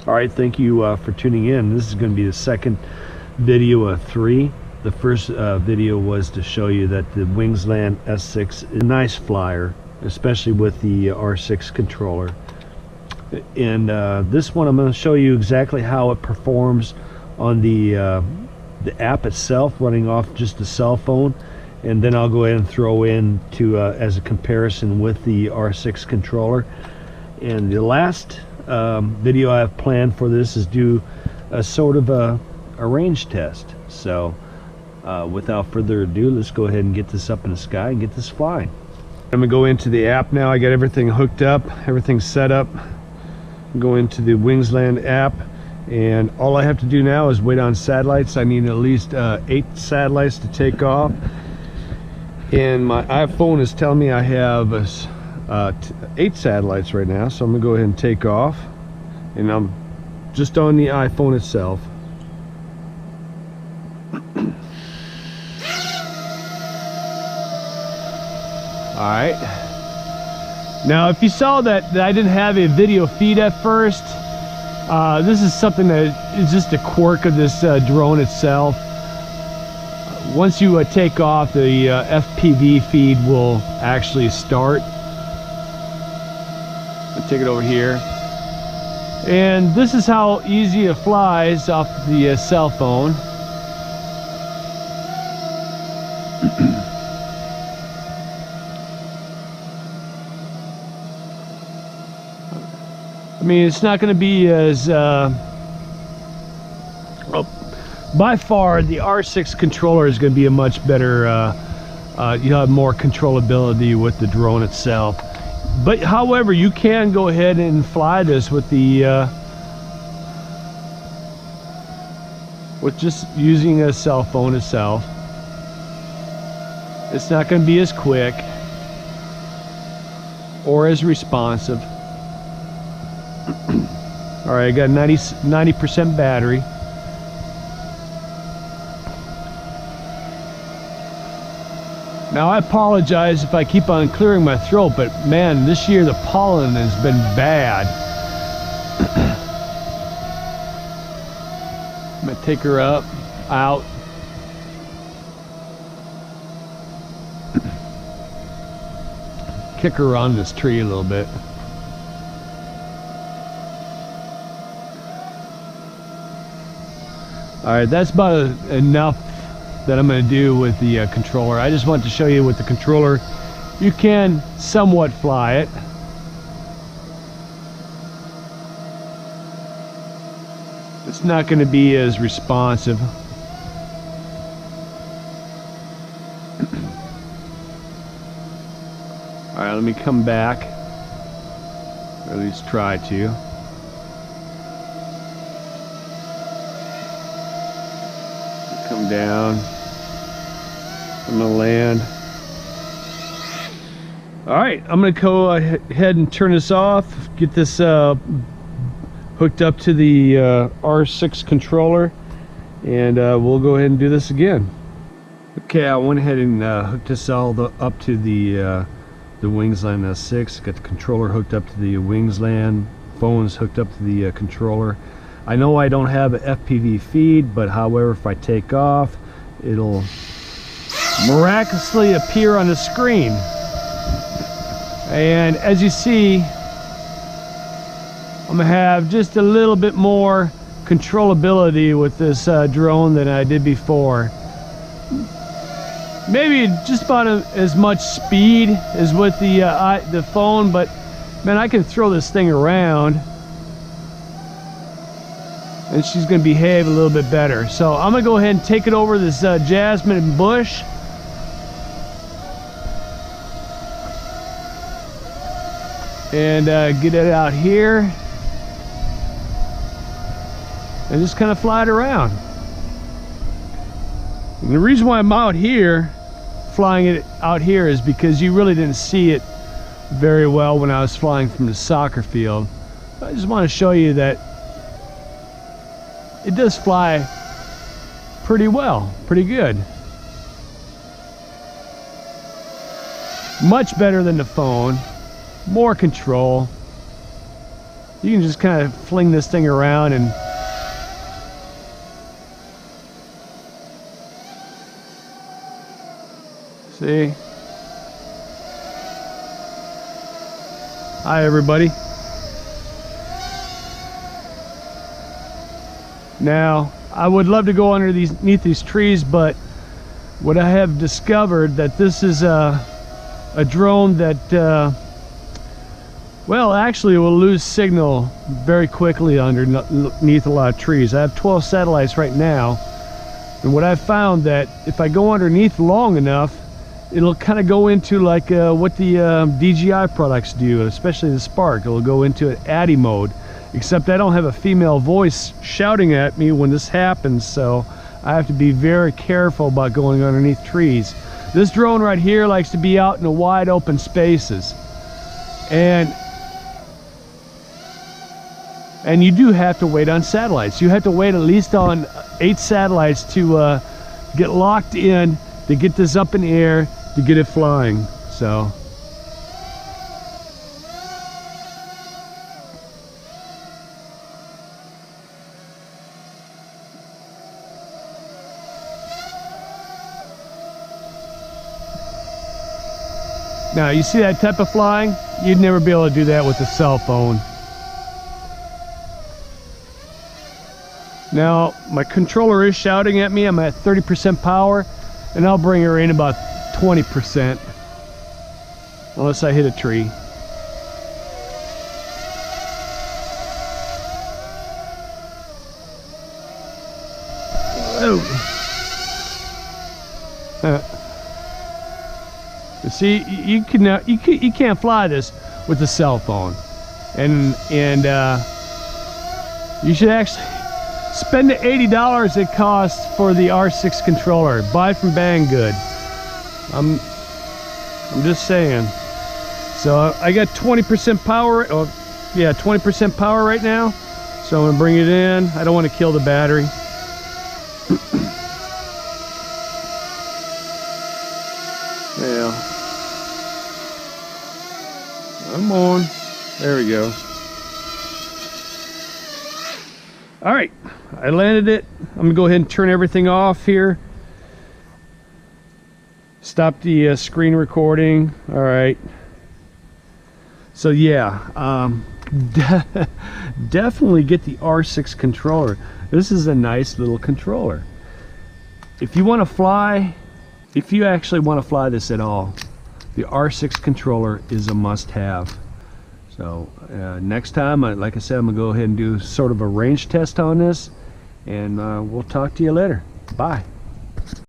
All right, thank you for tuning in. This is going to be the second video of 3. The first video was to show you that the Wingsland S6 is a nice flyer, especially with the R6 controller. And this one I'm going to show you exactly how it performs on the app itself, running off just the cell phone. And then I'll go ahead and throw in as a comparison with the R6 controller. And the last video I have planned for this is do a sort of a range test. So without further ado, let's go ahead and get this up in the sky and get this flying. I'm gonna go into the app now. I got everything hooked up, everything set up. Go into the Wingsland app, and all I have to do now is wait on satellites. I need at least 8 satellites to take off, and my iPhone is telling me I have 8 satellites right now, so I'm gonna go ahead and take off, and I'm just on the iPhone itself. All right. Now, if you saw that I didn't have a video feed at first, this is something that is just a quirk of this drone itself. Once you take off, the FPV feed will actually start. I'll take it over here. And this is how easy it flies off the cell phone. I mean, it's not going to be as well, by far the R6 controller is going to be a much better you'll have more controllability with the drone itself. But however, you can go ahead and fly this with the with just using a cell phone itself. It's not going to be as quick or as responsive. All right, I got 90% battery. Now, I apologize if I keep on clearing my throat, but man, this year the pollen has been bad. I'm gonna take her up, out. Kick her on this tree a little bit. Alright, that's about enough that I'm going to do with the controller. I just want to show you with the controller you can somewhat fly it. It's not going to be as responsive. Alright, let me come back, or at least try to. Come down. I'm gonna land. All right, I'm gonna go ahead and turn this off, get this hooked up to the R6 controller, and we'll go ahead and do this again. Okay, I went ahead and hooked this all up to the Wingsland S6. Got the controller hooked up to the Wingsland, phone's hooked up to the controller. I know I don't have an FPV feed, but however, if I take off, it'll miraculously appear on the screen. And as you see, I'm gonna have just a little bit more controllability with this drone than I did before. Maybe just about as much speed as with the phone, but man, I can throw this thing around and she's going to behave a little bit better. So I'm going to go ahead and take it over this jasmine bush. And get it out here. And just kind of fly it around. And the reason why I'm out here, flying it out here, is because you really didn't see it very well when I was flying from the soccer field. I just want to show you that it does fly pretty well, pretty good. Much better than the phone, more control. You can just kind of fling this thing around and see. Hi everybody. Now I would love to go underneath these trees, but what I have discovered that this is a drone that well, actually it will lose signal very quickly underneath a lot of trees. I have 12 satellites right now, and what I've found that if I go underneath long enough, it'll kind of go into like what the DJI products do, especially the Spark. It'll go into an ADDI mode, except I don't have a female voice shouting at me when this happens, so I have to be very careful about going underneath trees. This drone right here likes to be out in the wide open spaces, and you do have to wait on satellites. You have to wait at least on 8 satellites to get locked in, to get this up in the air, to get it flying. So now you see that type of flying? You'd never be able to do that with a cell phone. Now my controller is shouting at me. I'm at 30% power, and I'll bring her in about 20%, unless I hit a tree. Oh. See, you can't fly this with a cell phone, and you should actually spend the $80 it costs for the R6 controller. Buy it from Banggood. I'm just saying. So I got 20% power. Oh, yeah, 20% power right now. So I'm gonna bring it in. I don't want to kill the battery. Yeah. Come on. There we go. All right, I landed it. I'm gonna go ahead and turn everything off here. Stop the screen recording. All right. So yeah, definitely get the R6 controller. This is a nice little controller. If you want to fly, if you actually want to fly this at all, the R6 controller is a must-have. So next time, like I said, I'm gonna go ahead and do sort of a range test on this, and we'll talk to you later. Bye.